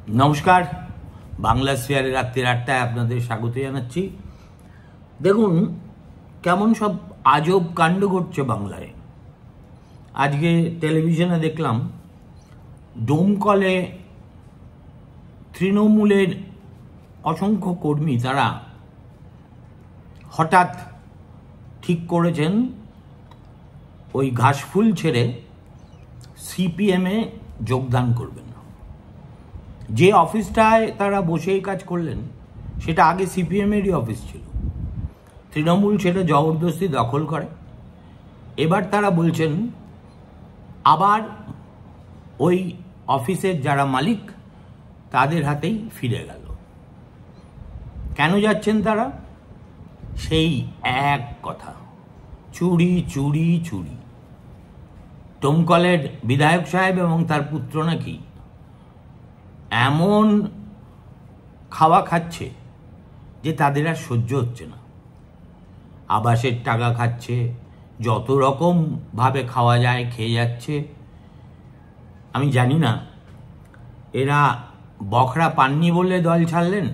নমস্কার, বাংলা স্ফিয়ারে রাত্রির 8টায় আপনাদের স্বাগত জানাচ্ছি। দেখুন কেমন সব আজব কাণ্ড ঘটছে বাংলায়। আজকে টেলিভিশনে দেখলাম ডোমকলে তৃণমূলের অসংখ্য কর্মী তারা হঠাৎ ঠিক করেছেন ওই ঘাসফুল ছেড়ে সিপিএমে যোগদান করবেন। যে অফিসটায় তারা বসেই কাজ করলেন সেটা আগে সিপিএমেরই অফিস ছিল, তৃণমূল সেটা জবরদস্তি দখল করে। এবার তারা বলছেন আবার ওই অফিসের যারা মালিক তাদের হাতেই ফিরে গেল। কেন যাচ্ছেন তারা? সেই এক কথা, চুরি চুরি চুরি। ডোমকলের বিধায়ক সাহেব এবং তার পুত্র নাকি এমন খাওয়া খাচ্ছে যে তাদের আর সহ্য হচ্ছে না। আবাসের টাকা খাচ্ছে, যত রকম ভাবে খাওয়া যায় খেয়ে যাচ্ছে। আমি জানি না এরা বখরা পাননি বলে দল ছাড়লেন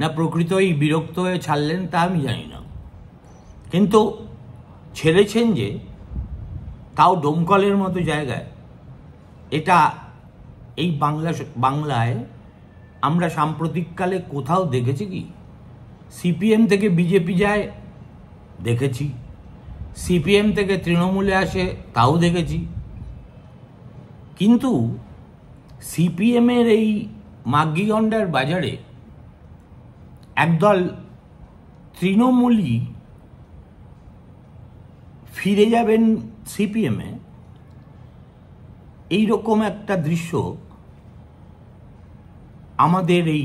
না প্রকৃতই বিরক্ত হয়ে ছাড়লেন তা আমি জানি না, কিন্তু ছেড়েছেন যে, তাও ডোমকলের মতো জায়গায়। এটা এই বাংলায় আমরা সাম্প্রতিককালে কোথাও দেখেছি কি? সিপিএম থেকে বিজেপি যায় দেখেছি, সিপিএম থেকে তৃণমূলে আসে তাও দেখেছি, কিন্তু সিপিএমের এই মাগ্গিগন্ডার বাজারে একদল তৃণমূলই ফিরে যাবেন সিপিএমে, এইরকম একটা দৃশ্য আমাদের এই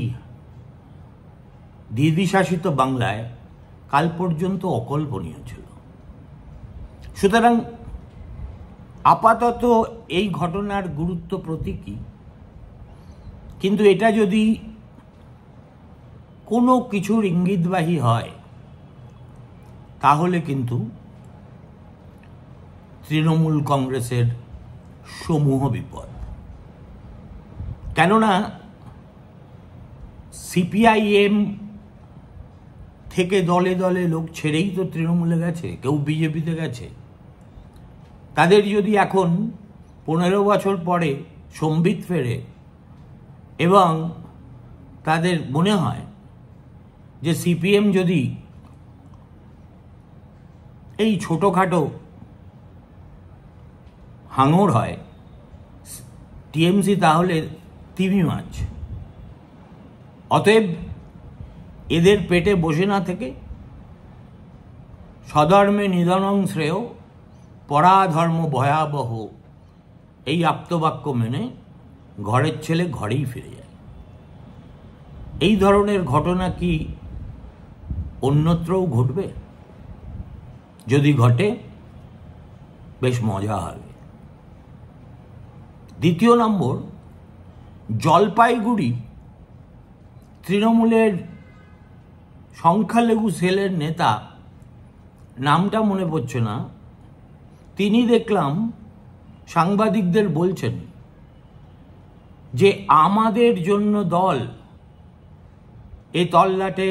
দিদিশাসিত বাংলায় কাল পর্যন্ত অকল্পনীয় ছিল। সুতরাং আপাতত এই ঘটনার গুরুত্ব প্রতীকী, কিন্তু এটা যদি কোনো কিছুর ইঙ্গিতবাহী হয় তাহলে কিন্তু তৃণমূল কংগ্রেসের সমূহ বিপদ। কেননা সিপিআইএম থেকে দলে দলে লোক ছেড়েই তো তৃণমূলে গেছে, কেউ বিজেপিতে গেছে। তাদের যদি এখন 15 বছর পরে সম্বিত ফেরে এবং তাদের মনে হয় যে সিপিএম যদি এই ছোটোখাটো হাঙর হয়, টিএমসি তাহলে তিমি মাছ। অতএব এদের পেটে বসে না থেকে স্বধর্মে নিধনং শ্রেয় পরাধর্ম ভয়াবহ এই আপ্তবাক্য মেনে ঘরের ছেলে ঘরেই ফিরে যায়। এই ধরনের ঘটনা কি অন্যত্রও ঘটবে? যদি ঘটে বেশ মজা হবে। দ্বিতীয় নম্বর, জলপাইগুড়ি তৃণমূলের সংখ্যালঘু সেলের নেতা, নামটা মনে পড়ছে না, তিনি দেখলাম সাংবাদিকদের বলছেন যে আমাদের জন্য দল এ তল্লাটে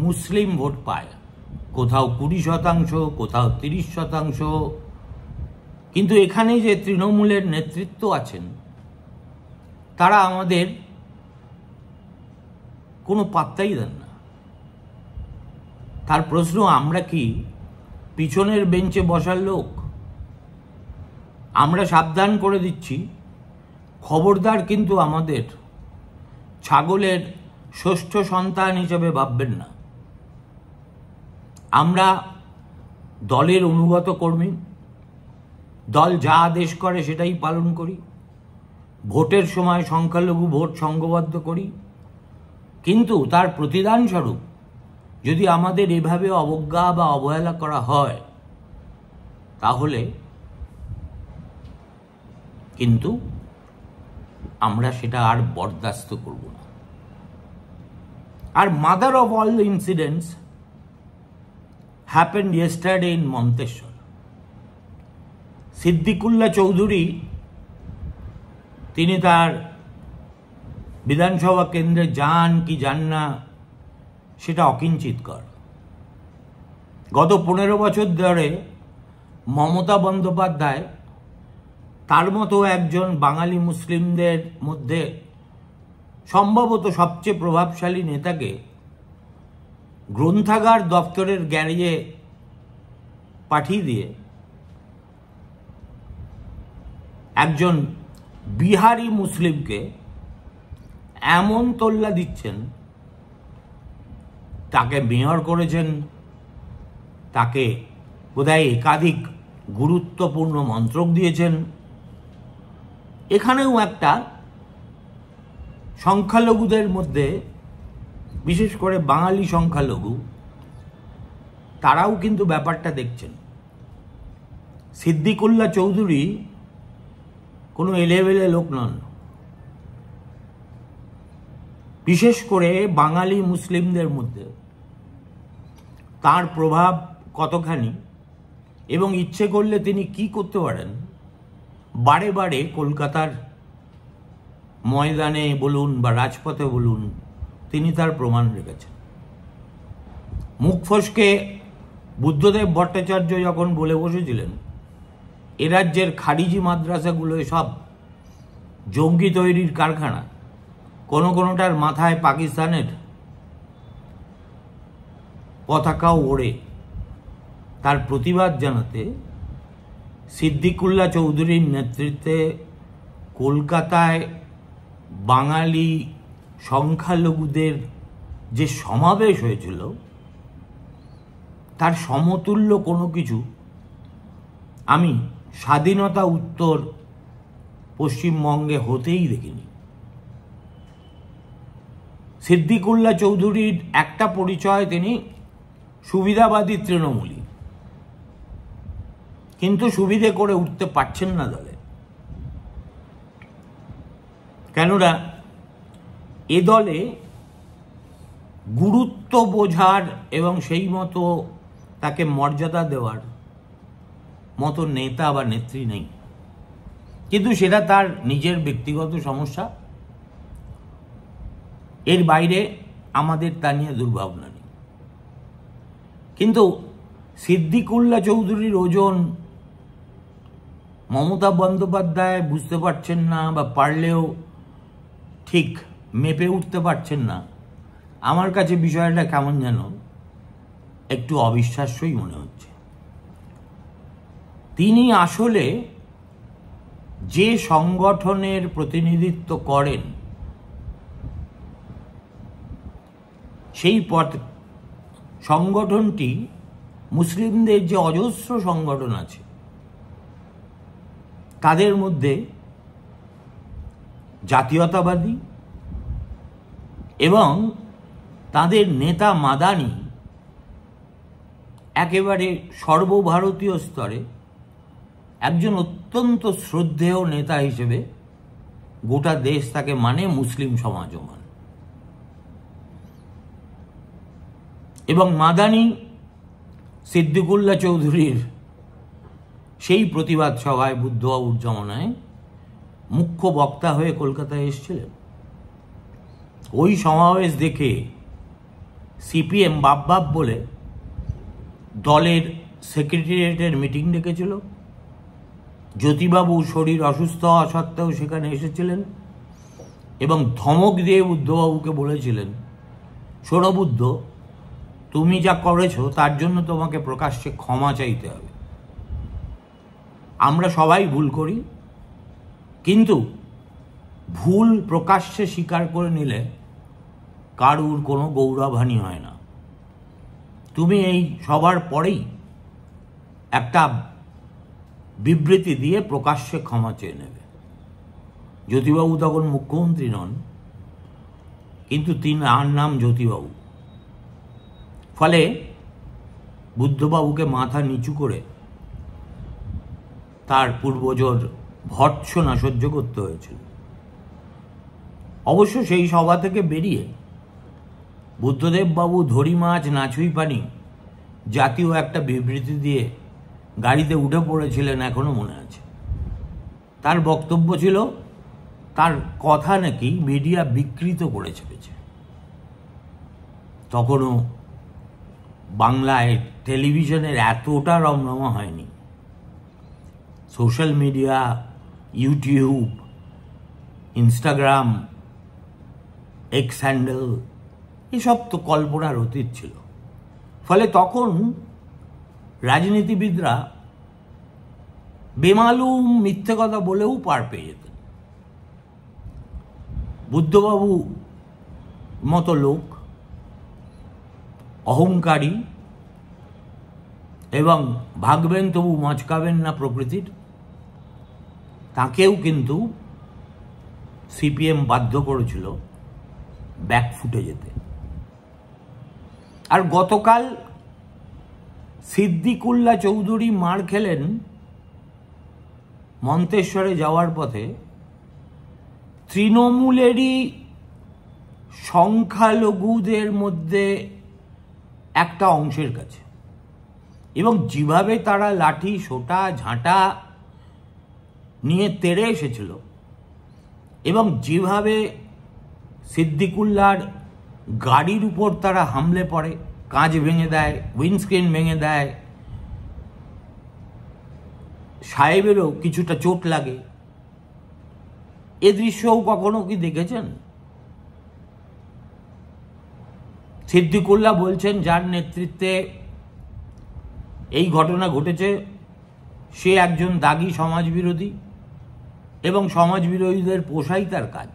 মুসলিম ভোট পায়, কোথাও 20%, কোথাও 30%, কিন্তু এখানে যে তৃণমূলের নেতৃত্ব আছেন তারা আমাদের কোনো পাত্তাই দেন না। তার প্রশ্ন, আমরা কি পিছনের বেঞ্চে বসার লোক? আমরা সাবধান করে দিচ্ছি, খবরদার কিন্তু আমাদের ছাগলের ষষ্ঠ সন্তান হিসেবে ভাববেন না। আমরা দলের অনুগত কর্মী, দল যা আদেশ করে সেটাই পালন করি, ভোটের সময় সংখ্যালঘু ভোট সংঘবদ্ধ করি, কিন্তু তার প্রতিদান স্বরূপ যদি আমাদের এভাবে অবজ্ঞা বা অবহেলা করা হয় তাহলে কিন্তু আমরা সেটা আর বরদাস্ত করব না। আর mother of all the incidents happened yesterday in Monteshwar. Siddiqullah Chowdhury তিনি তার বিধানসভা কেন্দ্রে যান কি যান না সেটা অকিঞ্চিতকর। গত 15 বছর ধরে মমতা বন্দ্যোপাধ্যায় তার মতো একজন বাঙালি মুসলিমদের মধ্যে সম্ভবত সবচেয়ে প্রভাবশালী নেতাকে গ্রন্থাগার দপ্তরের গ্যারেজে পাঠিয়ে দিয়ে একজন বিহারি মুসলিমকে এমন তোল্লা দিচ্ছেন, তাকে মেয়র করেছেন, তাকে বোধহয় একাধিক গুরুত্বপূর্ণ মন্ত্রক দিয়েছেন। এখানেও একটা সংখ্যালঘুদের মধ্যে, বিশেষ করে বাঙালি সংখ্যালঘু, তারাও কিন্তু ব্যাপারটা দেখছেন। সিদ্দিকুল্লাহ চৌধুরী কোনো এলেবেলে লোক নন। বিশেষ করে বাঙালি মুসলিমদের মধ্যে তার প্রভাব কতখানি এবং ইচ্ছে করলে তিনি কি করতে পারেন, বারে বারে কলকাতার ময়দানে বলুন বা রাজপথে বলুন তিনি তার প্রমাণ রেখেছেন। মুখ ফসকে বুদ্ধদেব ভট্টাচার্য যখন বলে বসেছিলেন এ রাজ্যের খারিজি মাদ্রাসাগুলো সব জঙ্গি তৈরির কারখানা, কোনোটার মাথায় পাকিস্তানের পতাকাও ওড়ে, তার প্রতিবাদ জানাতে সিদ্দিকুল্লাহ চৌধুরীর নেতৃত্বে কলকাতায় বাঙালি সংখ্যালঘুদের যে সমাবেশ হয়েছিল তার সমতুল্য কোনো কিছু আমি স্বাধীনতা উত্তর পশ্চিমবঙ্গে হতেই দেখিনি। সিদ্দিকুল্লাহ চৌধুরীর একটা পরিচয়, তিনি সুবিধাবাদী তৃণমূলী, কিন্তু সুবিধে করে উঠতে পারছেন না দলে। কেননা এ দলে গুরুত্ব বোঝার এবং সেই মতো তাকে মর্যাদা দেওয়ার মতো নেতা বা নেত্রী নেই। কিন্তু সেটা তার নিজের ব্যক্তিগত সমস্যা, এর বাইরে আমাদের তা নিয়ে দুর্ভাবনা নেই। কিন্তু সিদ্দিকুল্লাহ চৌধুরীর ওজন মমতা বন্দ্যোপাধ্যায় বুঝতে পারছেন না, বা পারলেও ঠিক মেপে উঠতে পারছেন না। আমার কাছে বিষয়টা কেমন যেন একটু অবিশ্বাস্যই মনে হচ্ছে। তিনি আসলে যে সংগঠনের প্রতিনিধিত্ব করেন সেই সংগঠনটি মুসলিমদের যে অজস্র সংগঠন আছে তাদের মধ্যে জাতীয়তাবাদী এবং তাদের নেতা মাদানি একেবারে সর্বভারতীয় স্তরে একজন অত্যন্ত শ্রদ্ধেয় নেতা হিসেবে গোটা দেশ তাকে মানে, মুসলিম সমাজও মানে। এবং মাদানি সিদ্দিকুল্লাহ চৌধুরীর সেই প্রতিবাদ সভায় বুদ্ধবাবুর জমানায় মুখ্য বক্তা হয়ে কলকাতায় এসেছিলেন। ওই সমাবেশ দেখে সিপিএম বাপ বলে দলের সেক্রেটারিয়েটের মিটিং ডেকেছিল। জ্যোতিবাবু শরীর অসুস্থ হওয়া সত্ত্বেও সেখানে এসেছিলেন এবং ধমক দিয়ে বুদ্ধবাবুকে বলেছিলেন, শোনো বুদ্ধ, তুমি যা করেছো তার জন্য তোমাকে প্রকাশ্যে ক্ষমা চাইতে হবে। আমরা সবাই ভুল করি, কিন্তু ভুল প্রকাশ্যে স্বীকার করে নিলে কারুর কোনো গৌরবহানি হয় না। তুমি এই সবার পরেই একটা বিবৃতি দিয়ে প্রকাশ্যে ক্ষমা চেয়ে নেবে। জ্যোতিবাবু তখন মুখ্যমন্ত্রী নন, কিন্তু তার নাম জ্যোতিবাবু। ফলে বুদ্ধবাবুকে মাথা নিচু করে তার পূর্বজর ভর্ৎসনা সহ্য করতে হয়েছিল। অবশ্য সেই সভা থেকে বেরিয়ে বুদ্ধদেব বাবু ধরি মাছ নাছুই পানি জাতীয় একটা বিবৃতি দিয়ে গাড়িতে উঠে পড়েছিলেন, এখনো মনে আছে। তার বক্তব্য ছিল তার কথা নাকি মিডিয়া বিকৃত করে ছেড়েছে। তখনও বাংলায় টেলিভিশনের এতটা রমরমা হয়নি। Social media, YouTube, Instagram, x handle এসব তো কল্পনার অতীত ছিল। ফলে তখন রাজনীতিবিদরা বেমালুম মিথ্যে কথা বলেও পার পেয়ে যেতেন। বুদ্ধবাবু মতো লোক, অহংকারী এবং ভাগবেন তবু মচকাবেন না প্রকৃতির, তাকেও কিন্তু সিপিএম বাধ্য করেছিল ব্যাকফুটে যেতে। আর গতকাল সিদ্দিকুল্লাহ চৌধুরী মার খেলেন মন্তেশ্বরে যাওয়ার পথে তৃণমূলেরই সংখ্যালঘুদের মধ্যে একটা অংশের কাছে, এবং যেভাবে তারা লাঠি সোটা ঝাঁটা নিয়ে তেড়ে এসেছিল এবং যেভাবে সিদ্দিকুল্লাহর গাড়ির উপর তারা হামলে পড়ে, কাঁচ ভেঙে দেয়, উইন্ডস্ক্রিন ভেঙে দেয়, সাহেবেরও কিছুটা চোট লাগে, এ দৃশ্যও কখনো কি দেখেছেন? সিদ্দিকুল্লাহ বলছেন যার নেতৃত্বে এই ঘটনা ঘটেছে সে একজন দাগী সমাজবিরোধী এবং সমাজবিরোধীদের পোষাই তার কাজ।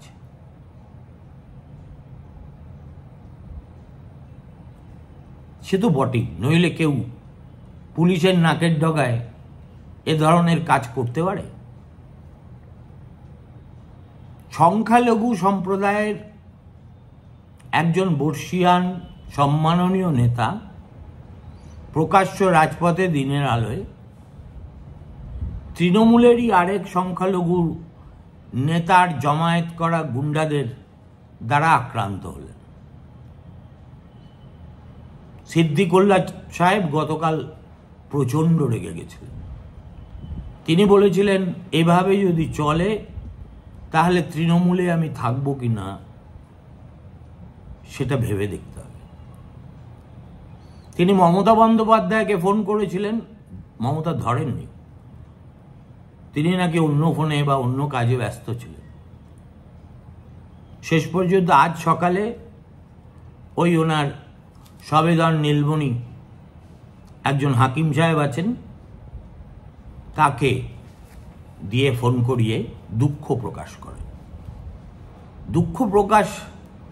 সে তো বটেই, নইলে কেউ পুলিশের নাকের ডগায় এ ধরনের কাজ করতে পারে? সংখ্যালঘু সম্প্রদায়ের একজন বর্ষীয়ান সম্মাননীয় নেতা প্রকাশ্য রাজপথে দিনের আলোয় তৃণমূলেরই আরেক সংখ্যালঘু নেতার জমায়েত করা গুন্ডাদের দ্বারা আক্রান্ত হলেন। সিদ্দিকুল্লাহ সাহেব গতকাল প্রচণ্ড রেগে গেছিলেন। তিনি বলেছিলেন এভাবে যদি চলে তাহলে তৃণমূলে আমি থাকবো কি না সেটা ভেবে দেখতে হবে। তিনি মমতা বন্দ্যোপাধ্যায়কে ফোন করেছিলেন, মমতা ধরেননি, তিনি নাকি অন্য ফোনে বা অন্য কাজে ব্যস্ত ছিলেন। শেষ পর্যন্ত আজ সকালে ওই ওনার সবেদন নীলমণি একজন হাকিম সাহেব আছেন, তাকে দিয়ে ফোন করিয়ে দুঃখ প্রকাশ করে। দুঃখ প্রকাশ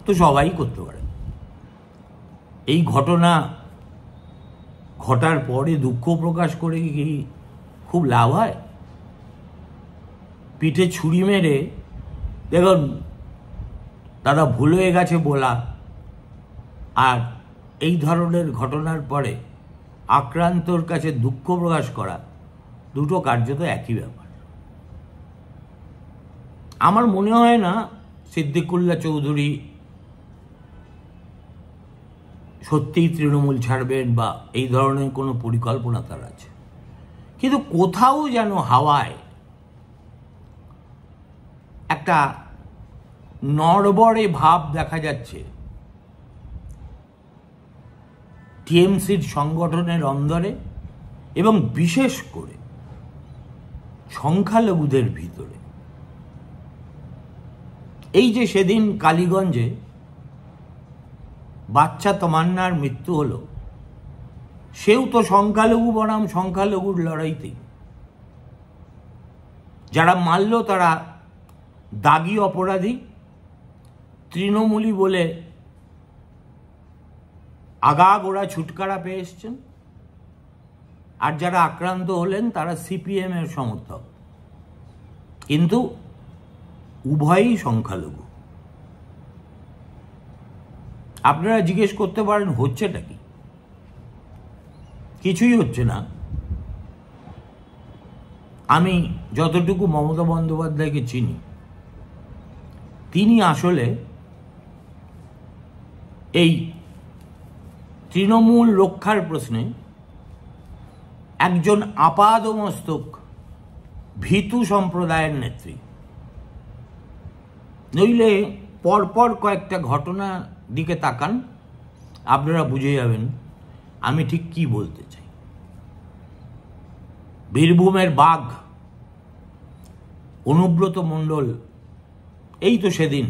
তো সবাই করতে পারে, এই ঘটনা ঘটার পরে দুঃখ প্রকাশ করে কি খুব লাভ হয়? পিঠে ছুরি মেরে দেখুন তারা ভুল হয়ে গেছে বলা আর এই ধরনের ঘটনার পরে আক্রান্তর কাছে দুঃখ প্রকাশ করা দুটো কার্যত একই ব্যাপার। আমার মনে হয় না সিদ্দিকুল্লাহ চৌধুরী সত্যিই তৃণমূল ছাড়বেন বা এই ধরনের কোনো পরিকল্পনা তার আছে, কিন্তু কোথাও যেন হাওয়ায় একটা নড়বড়ে ভাব দেখা যাচ্ছে টিএমসির সংগঠনের অন্দরে এবং বিশেষ করে সংখ্যালঘুদের ভিতরে। এই যে সেদিন কালীগঞ্জে বাচ্চা তমান্নার মৃত্যু হলো, সেও তো সংখ্যালঘু বনাম সংখ্যালঘুর লড়াইতেই। যারা মারল তারা দাগী অপরাধী, তৃণমূলী বলে আগাগোড়া ছুটকারা পেয়ে এসছেন, আর যারা আক্রান্ত হলেন তারা সিপিএম এর সমর্থক, কিন্তু উভয়ই সংখ্যালঘু। আপনারা জিজ্ঞেস করতে পারেন হচ্ছেটা কি? কিছুই হচ্ছে না। আমি যতটুকু মমতা বন্দ্যোপাধ্যায়কে চিনি, তিনি আসলে এই তৃণমূল রক্ষার প্রশ্নে একজন আপাদমস্তক ভীতু সম্প্রদায়ের নেত্রী। নইলে পরপর কয়েকটা ঘটনা দিকে তাকান, আপনারা বুঝে যাবেন আমি ঠিক কি বলতে চাই। বীরভূমের বাঘ অনুব্রত মণ্ডল এই তো সেদিন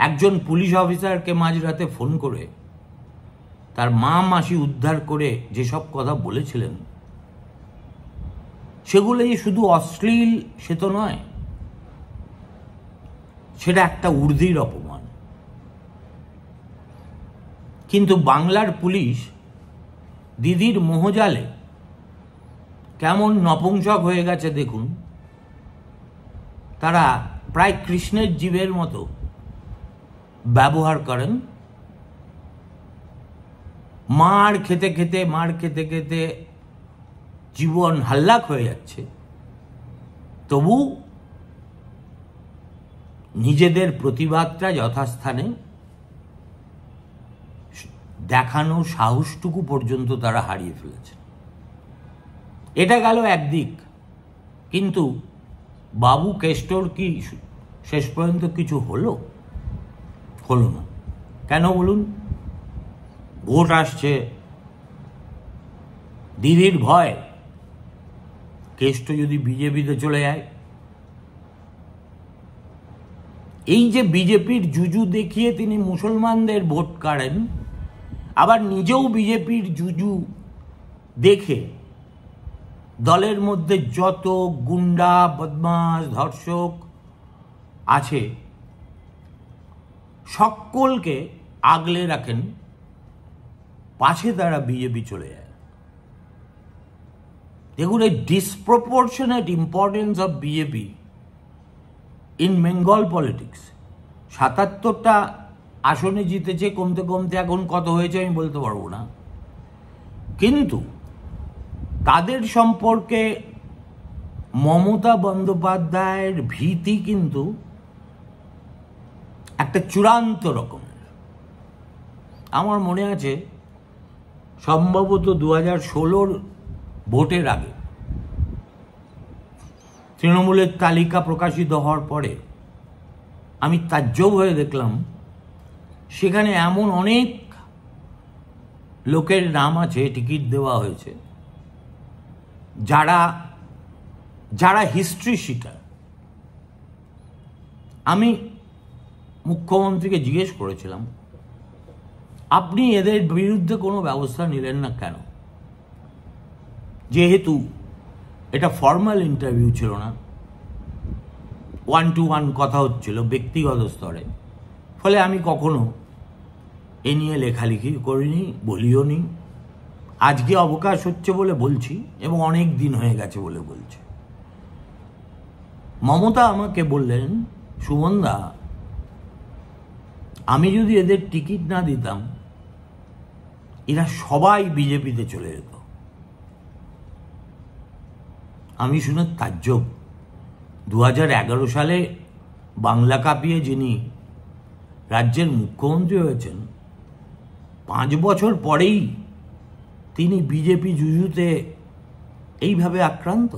একজন পুলিশ অফিসারকে মাঝরাতে ফোন করে তার মা মাসি উদ্ধার করে যেসব কথা বলেছিলেন সেগুলো যে শুধু অশ্লীল সে তো নয়, সেটা একটা উর্দির অপমান। কিন্তু বাংলার পুলিশ দিদির মোহজালে কেমন নপুংসক হয়ে গেছে দেখুন। তারা প্রায় কৃষ্ণের জীবের মতো ব্যবহার করেন। মার খেতে খেতে জীবন হাল্লাক হয়ে যাচ্ছে, তবু নিজেদের প্রতিবাদটা যথাস্থানে দেখানো সাহসটুকু পর্যন্ত তারা হারিয়ে ফেলেছে। এটা গেল একদিক, কিন্তু বাবু কেষ্টর কি শেষ পর্যন্ত কিছু হলো না? কেন বলুন? ভোট আসছে, দিদির ভয় কেষ্ট যদি বিজেপিতে চলে যায়। এই যে বিজেপির জুজু দেখিয়ে তিনি মুসলমানদের ভোট কাড়েন, আবার নিজেও বিজেপির জুজু দেখে দলের মধ্যে যত গুন্ডা বদমাশ ধর্ষক আছে সকলকে আগলে রাখেন, পাশে তারা বিজেপি চলে যায়। দেখুন, এই disproportionate importance of BJP in Bengal politics. ৭৭টা আসনে জিতেছে, কমতে এখন কত হয়েছে আমি বলতে পারবো না, কিন্তু তাদের সম্পর্কে মমতা বন্দ্যোপাধ্যায়ের ভীতি কিন্তু একটা চূড়ান্ত রকমের। আমার মনে আছে সম্ভবত 2016 ভোটের আগে তৃণমূলের তালিকা প্রকাশিত হওয়ার পরে আমি তাজ্জব হয়ে দেখলাম সেখানে এমন অনেক লোকের নাম আছে, টিকিট দেওয়া হয়েছে, যারা হিস্ট্রি শিটার। আমি মুখ্যমন্ত্রীকে জিজ্ঞেস করেছিলাম, আপনি এদের বিরুদ্ধে কোনো ব্যবস্থা নিলেন না কেন? যেহেতু এটা ফর্মাল ইন্টারভিউ ছিল না, 1-to-1 কথা হচ্ছিল ব্যক্তিগত স্তরে, ফলে আমি কখনো এ নিয়ে লেখালেখি করিনি, বলিও নি। আজকে অবকাশ হচ্ছে বলে বলছি, এবং অনেক দিন হয়ে গেছে বলে বলছি। মমতা আমাকে বললেন, সুমনদা, আমি যদি এদের টিকিট না দিতাম এরা সবাই বিজেপিতে চলে যেত। আমি শুনে তাজ্জব। 2011 সালে বাংলা কাঁপিয়ে যিনি রাজ্যের মুখ্যমন্ত্রী হয়েছেন, 5 বছর পরেই তিনি বিজেপি জুজুতে এইভাবে আক্রান্ত।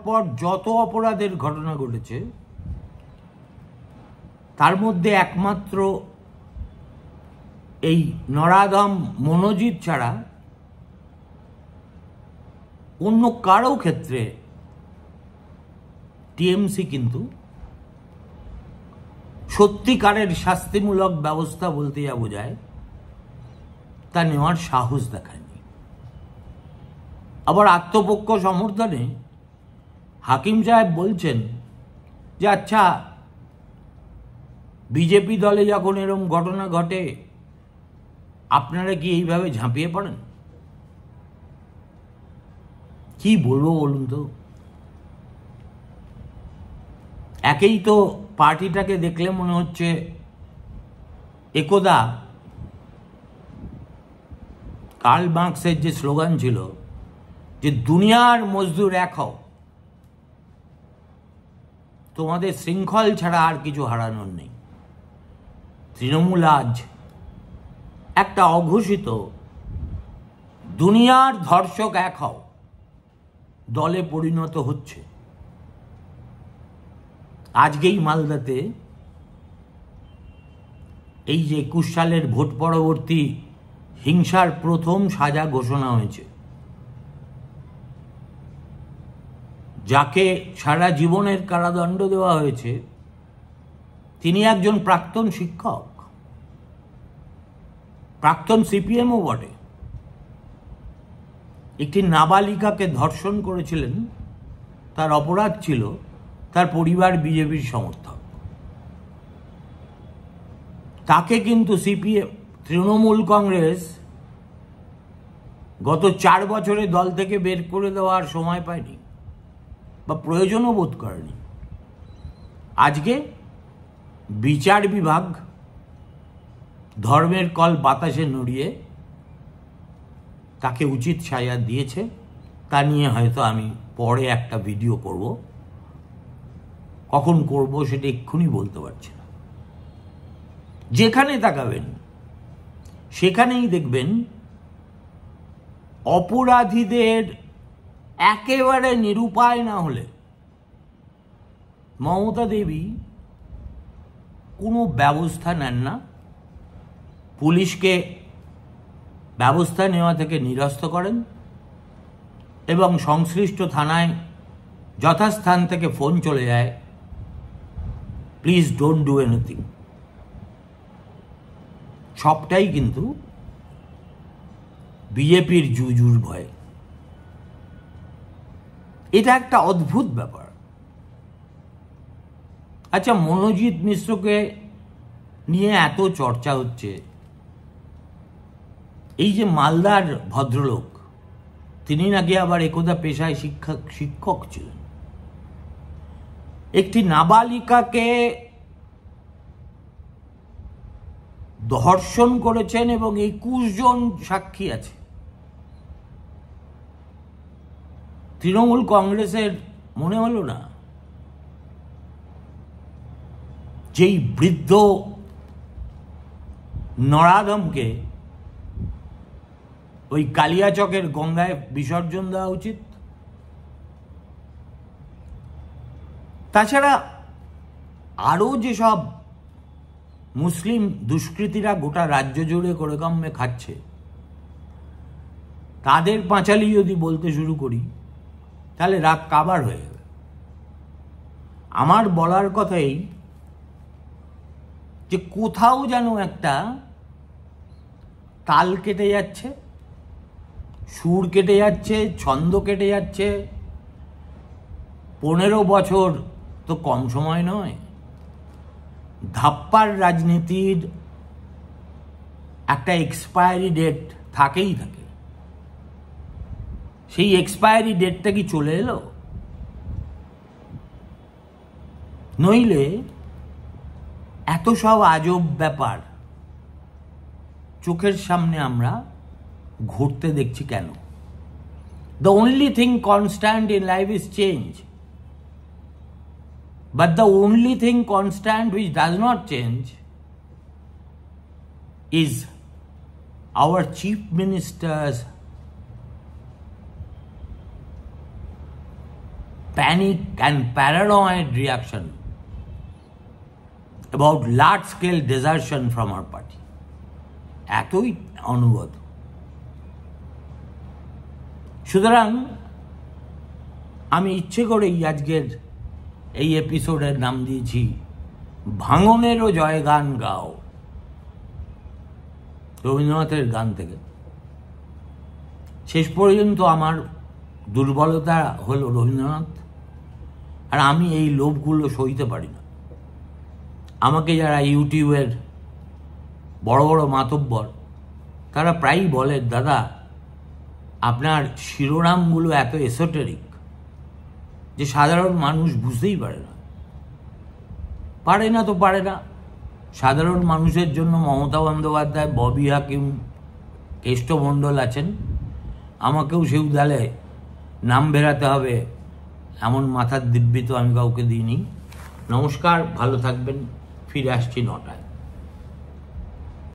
পর যত অপরাধের ঘটনা ঘটেছে তার মধ্যে একমাত্র এই নরাধম মনোজিৎ ছাড়া অন্য কারো ক্ষেত্রে টিএমসি কিন্তু সত্যিকারের শাস্তিমূলক ব্যবস্থা বলতে যা বোঝায় তা নেওয়ার সাহস দেখায়নি। আবার আত্মপক্ষ সমর্থনে হাকিম সাহেব বলছেন যে আচ্ছা, বিজেপি দলে যখন এরকম ঘটনা ঘটে আপনারা কি এইভাবে ঝাঁপিয়ে পড়েন? কি বলবো বলুন তো? একেই তো পার্টিটাকে দেখলে মনে হচ্ছে একদা কার্ল মার্কসের যে স্লোগান ছিল যে দুনিয়ার মজদুর এক হও, তোমাদের শৃঙ্খল ছাড়া আর কিছু হারানোর নেই। তৃণমূল আজ একটা অঘোষিত দুনিয়ার ধর্ষক এক হও দলে পরিণত হচ্ছে। আজকেই মালদাতে এই যে 21 সালের ভোট পরবর্তী হিংসার প্রথম সাজা ঘোষণা হয়েছে। যাকে সারা জীবনের কারাদণ্ড দেওয়া হয়েছে তিনি একজন প্রাক্তন শিক্ষক, প্রাক্তন সিপিএমও বটে। একটি নাবালিকাকে ধর্ষণ করেছিলেন, তার অপরাধ ছিল তার পরিবার বিজেপির সমর্থক। তাকে কিন্তু সিপিএম, তৃণমূল কংগ্রেস গত 4 বছরে দল থেকে বের করে দেওয়ার সময় পায়নি বা প্রয়োজনও বোধ করেনি। আজকে বিচার বিভাগ ধর্মের কল বাতাসে নড়িয়ে তাকে উচিত সাজা দিয়েছে। তা নিয়ে হয়তো আমি পরে একটা ভিডিও করব, কখন করব সেটা এক্ষুনি বলতে পারছি না। যেখানে তাকাবেন সেখানেই দেখবেন অপরাধীদের একেবারে নিরুপায় না হলে মমতা দেবী কোনো ব্যবস্থা নেন না, পুলিশকে ব্যবস্থা নেওয়া থেকে নিরস্ত করেন এবং সংশ্লিষ্ট থানায় যথাস্থান থেকে ফোন চলে যায়, প্লিজ ডোন্ট ডু এনিথিং। সবটাই কিন্তু বিজেপির জুজুর ভয়ে। এটা একটা অদ্ভুত ব্যাপার। আচ্ছা, মনোজিৎ মিশ্রকে নিয়ে এত চর্চা হচ্ছে, এই যে মালদার ভদ্রলোক, তিনি নাকি আবার একদা পেশায় শিক্ষক ছিলেন। একটি নাবালিকাকে ধর্ষণ করেছেন এবং 21 জন সাক্ষী আছে। তৃণমূল কংগ্রেসের মনে হলো না যেই বৃদ্ধ নরাধমকে ওই কালিয়াচকের গঙ্গায় বিসর্জন দেওয়া উচিত? তাছাড়া আরও যেসব মুসলিম দুষ্কৃতীরা গোটা রাজ্য জুড়ে কোরেকম্মে খাচ্ছে, তাদের পাঁচালি যদি বলতে শুরু করি তাহলে রাত কাবার হয়ে যাবে। আমার বলার কথা এই যে কোথাও যেন একটা তাল কেটে যাচ্ছে, সুর কেটে যাচ্ছে, ছন্দ কেটে যাচ্ছে। 15 বছর তো কম সময় নয়। ধাপ্পার রাজনীতির একটা এক্সপায়ারি ডেট থাকেই থাকে। সেই এক্সপায়ারি ডেটটা কি চলে এলো? নইলে এত সব আজব ব্যাপার চোখের সামনে আমরা ঘটতে দেখছি কেন? The only thing constant in life is change. But the only thing constant which does not change is our chief minister's panic and paranoid reaction about large-scale desertion from our party. এতই অনুগত। সুতরাং আমি ইচ্ছে করেই আজকের এই এপিসোডের নাম দিয়েছি ভাঙনেরও জয়গান গাও, রবীন্দ্রনাথের গান থেকে। শেষ পর্যন্ত আমার দুর্বলতা হলো রবীন্দ্রনাথ, আর আমি এই লোভগুলো সইতে পারি না। আমাকে যারা ইউটিউবের বড় বড় মাতব্বর, তারা প্রায়ই বলে, দাদা আপনার শিরোনামগুলো এত এসোটেরিক যে সাধারণ মানুষ বুঝতেই পারে না। পারে না। সাধারণ মানুষের জন্য মমতা বন্দ্যোপাধ্যায়, ববি হাকিম, কেষ্টমণ্ডল আছেন। আমাকেও সেই দলে নাম বেরাতে হবে এমন মাথার দিব্যি তো আমি কাউকে দিইনি। নমস্কার, ভালো থাকবেন। ফিরে আসছি 9টায়।